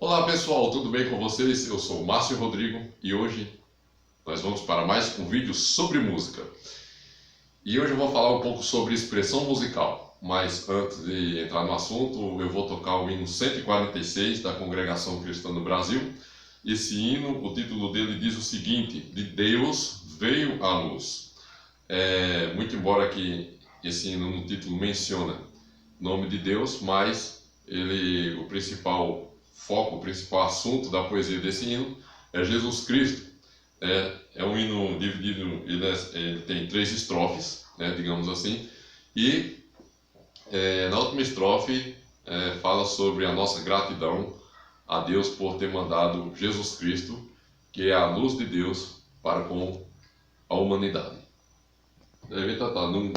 Olá pessoal, tudo bem com vocês? Eu sou o Márcio Rodrigo e hoje nós vamos para mais um vídeo sobre música. E hoje eu vou falar um pouco sobre expressão musical, mas antes de entrar no assunto eu vou tocar o hino 146 da Congregação Cristã do Brasil. Esse hino, o título dele diz o seguinte: de Deus veio a luz. Muito embora que esse hino no título menciona o nome de Deus, mas o principal foco, o principal assunto da poesia desse hino é Jesus Cristo. É um hino dividido, ele tem 3 estrofes, digamos assim, e na última estrofe fala sobre a nossa gratidão a Deus por ter mandado Jesus Cristo, que é a luz de Deus, para com a humanidade. Deve estar no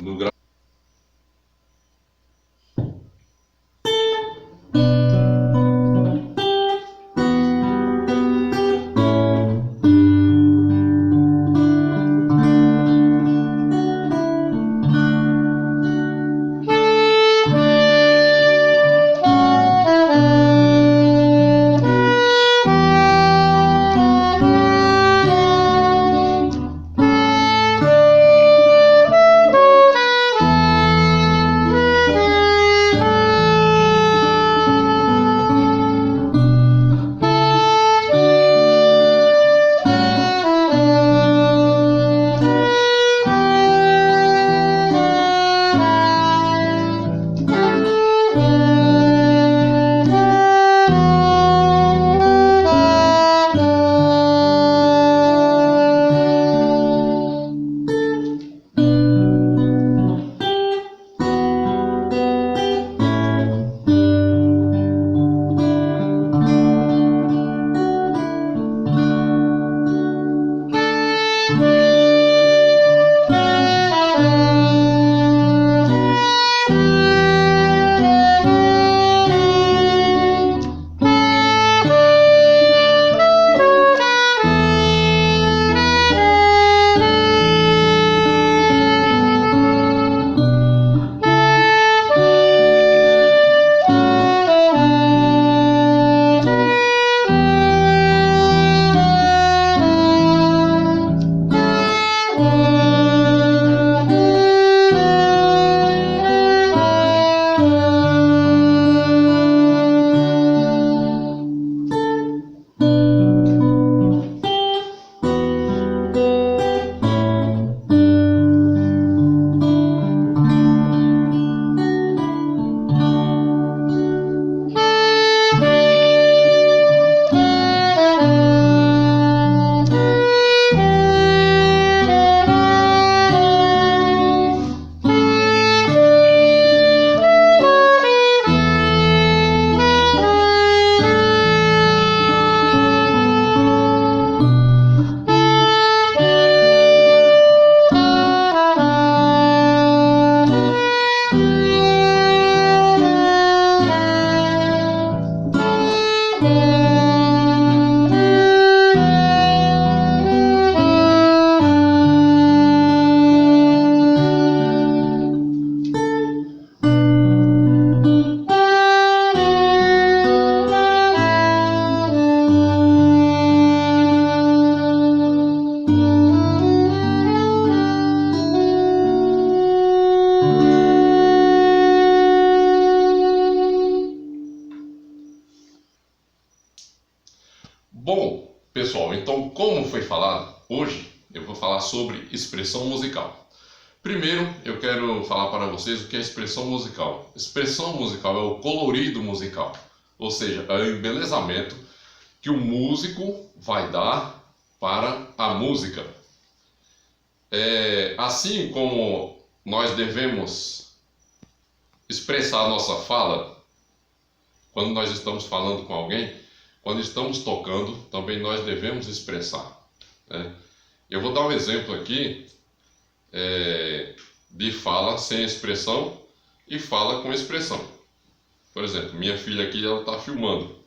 Bom, pessoal, então como foi falado, hoje eu vou falar sobre expressão musical. Primeiro, eu quero falar para vocês o que é expressão musical. Expressão musical é o colorido musical, ou seja, é o embelezamento que o músico vai dar para a música. Assim como nós devemos expressar a nossa fala, quando nós estamos falando com alguém, quando estamos tocando, também nós devemos expressar. Eu vou dar um exemplo aqui de fala sem expressão e fala com expressão. Por exemplo, minha filha aqui, ela está filmando.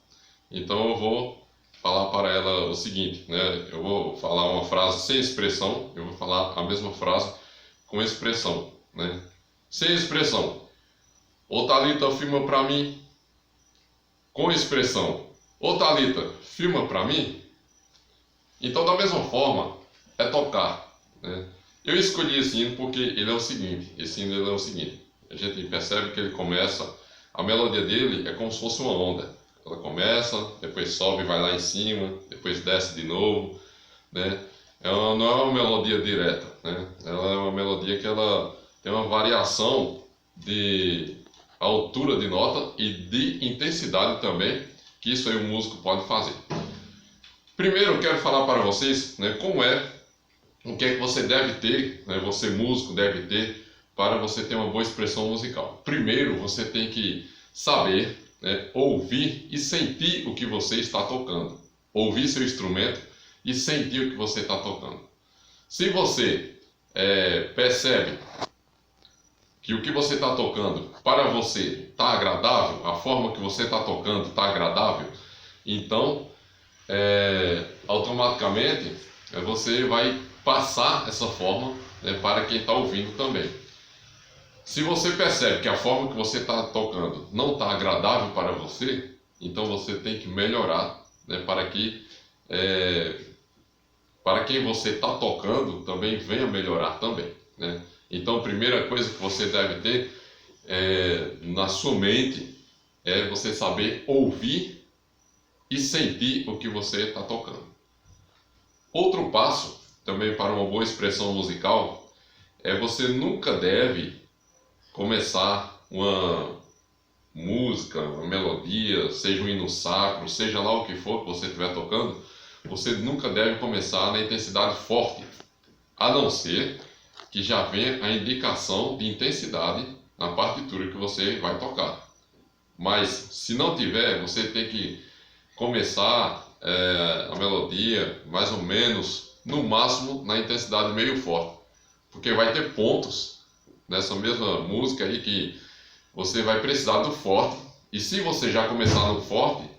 Então eu vou falar para ela o seguinte, eu vou falar uma frase sem expressão, eu vou falar a mesma frase com expressão. Sem expressão. Ô Thalita, filma para mim com expressão. Ô Thalita, filma para mim? Então, da mesma forma, é tocar, né? Eu escolhi esse hino porque ele é o seguinte, a gente percebe que ele começa, a melodia dele é como se fosse uma onda. Ela começa, depois sobe, vai lá em cima, depois desce de novo, né? Não é uma melodia direta, né? Ela é uma melodia que ela tem uma variação de altura de nota e de intensidade também, que isso aí o músico pode fazer. Primeiro eu quero falar para vocês, né, o que é que você deve ter, né, você músico deve ter para você ter uma boa expressão musical. Primeiro você tem que saber, né, ouvir e sentir o que você está tocando. Ouvir seu instrumento e sentir o que você está tocando. Se você percebe que o que você está tocando para você está agradável, a forma que você está tocando está agradável, então automaticamente você vai passar essa forma, né, para quem está ouvindo também. Se você percebe que a forma que você está tocando não está agradável para você, então você tem que melhorar, né, para quem você está tocando também venha melhorar também, né? Então a primeira coisa que você deve ter na sua mente é você saber ouvir e sentir o que você está tocando. Outro passo também para uma boa expressão musical é você nunca deve começar uma música, uma melodia, seja um hino sacro, seja lá o que for que você estiver tocando, você nunca deve começar na intensidade forte, a não ser que já venha a indicação de intensidade na partitura que você vai tocar. Mas se não tiver, você tem que começar a melodia mais ou menos, no máximo na intensidade meio forte, porque vai ter pontos nessa mesma música aí que você vai precisar do forte, e se você já começar no forte,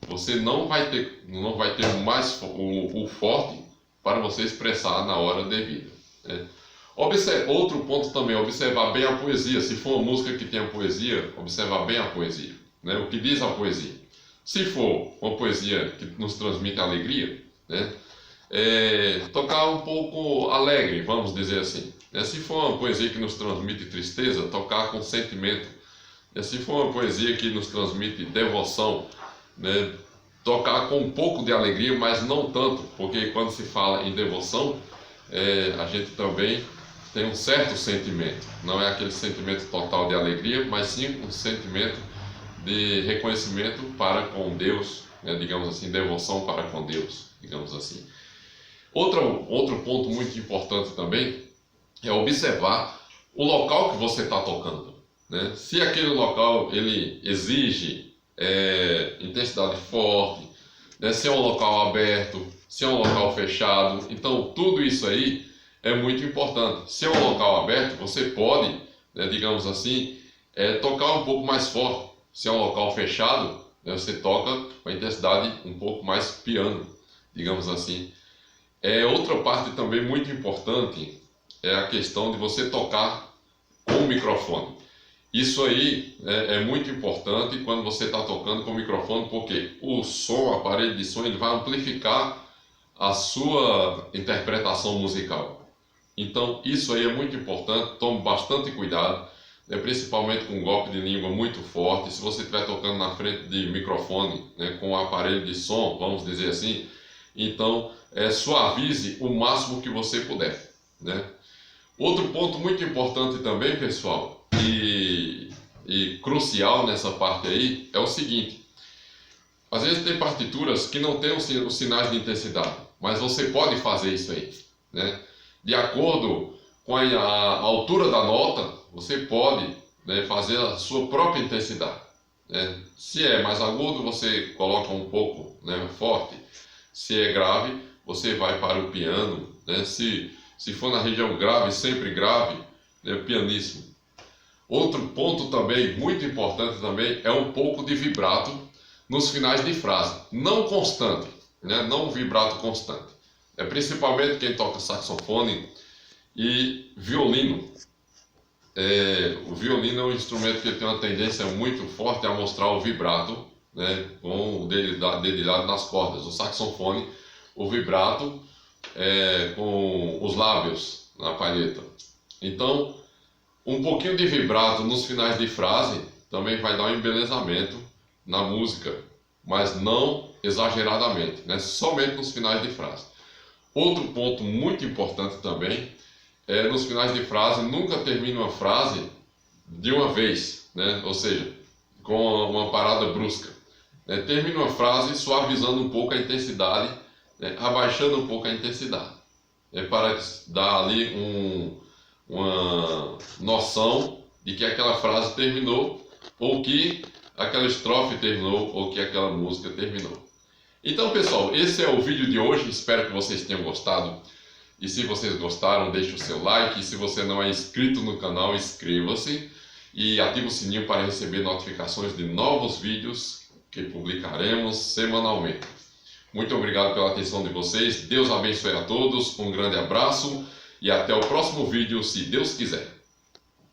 você não vai ter mais o forte para você expressar na hora devida, né? Outro ponto também, observar bem a poesia. Se for uma música que tenha poesia, observar bem a poesia, né? O que diz a poesia. Se for uma poesia que nos transmite alegria, né, tocar um pouco alegre, vamos dizer assim. Se for uma poesia que nos transmite tristeza, tocar com sentimento. Se for uma poesia que nos transmite devoção, né, tocar com um pouco de alegria, mas não tanto, porque quando se fala em devoção, a gente também tem um certo sentimento. Não é aquele sentimento total de alegria, mas sim um sentimento de reconhecimento para com Deus, né, digamos assim, devoção para com Deus, digamos assim. Outro ponto muito importante também é observar o local que você está tocando, né? Se aquele local ele exige intensidade forte, né? Se é um local aberto, se é um local fechado, então tudo isso aí é muito importante. Se é um local aberto, você pode, né, digamos assim, tocar um pouco mais forte. Se é um local fechado, né, você toca com a intensidade um pouco mais piano, digamos assim. Outra parte também muito importante é a questão de você tocar com o microfone. Isso aí é muito importante quando você está tocando com o microfone, porque o som, o aparelho de som, ele vai amplificar a sua interpretação musical. Então isso aí é muito importante, tome bastante cuidado, né, principalmente com um golpe de língua muito forte. Se você estiver tocando na frente de microfone, né, com o aparelho de som, vamos dizer assim, então suavize o máximo que você puder, né? Outro ponto muito importante também, pessoal, e crucial nessa parte aí, é o seguinte: às vezes tem partituras que não tem os sinais de intensidade, mas você pode fazer isso aí, né? De acordo com a altura da nota, você pode, né, fazer a sua própria intensidade, né? Se é mais agudo, você coloca um pouco, né, forte. Se é grave, você vai para o piano, né? Se for na região grave, sempre grave, né, pianíssimo. Outro ponto também, muito importante também, é um pouco de vibrato nos finais de frase. Não constante, né? Não um vibrato constante. Principalmente quem toca saxofone e violino. O violino é um instrumento que tem uma tendência muito forte a mostrar o vibrato, né, com o dedilhado nas cordas. O saxofone, o vibrato com os lábios na palheta. Então, um pouquinho de vibrato nos finais de frase também vai dar um embelezamento na música, mas não exageradamente, né? Somente nos finais de frase. Outro ponto muito importante também é nos finais de frase, nunca termine uma frase de uma vez, né? Ou seja, com uma parada brusca. Né? Termine uma frase suavizando um pouco a intensidade, né? Abaixando um pouco a intensidade, para dar ali uma noção de que aquela frase terminou, ou que aquela estrofe terminou, ou que aquela música terminou. Então, pessoal, esse é o vídeo de hoje. Espero que vocês tenham gostado. E se vocês gostaram, deixe o seu like. E se você não é inscrito no canal, inscreva-se e ative o sininho para receber notificações de novos vídeos que publicaremos semanalmente. Muito obrigado pela atenção de vocês. Deus abençoe a todos. Um grande abraço e até o próximo vídeo, se Deus quiser.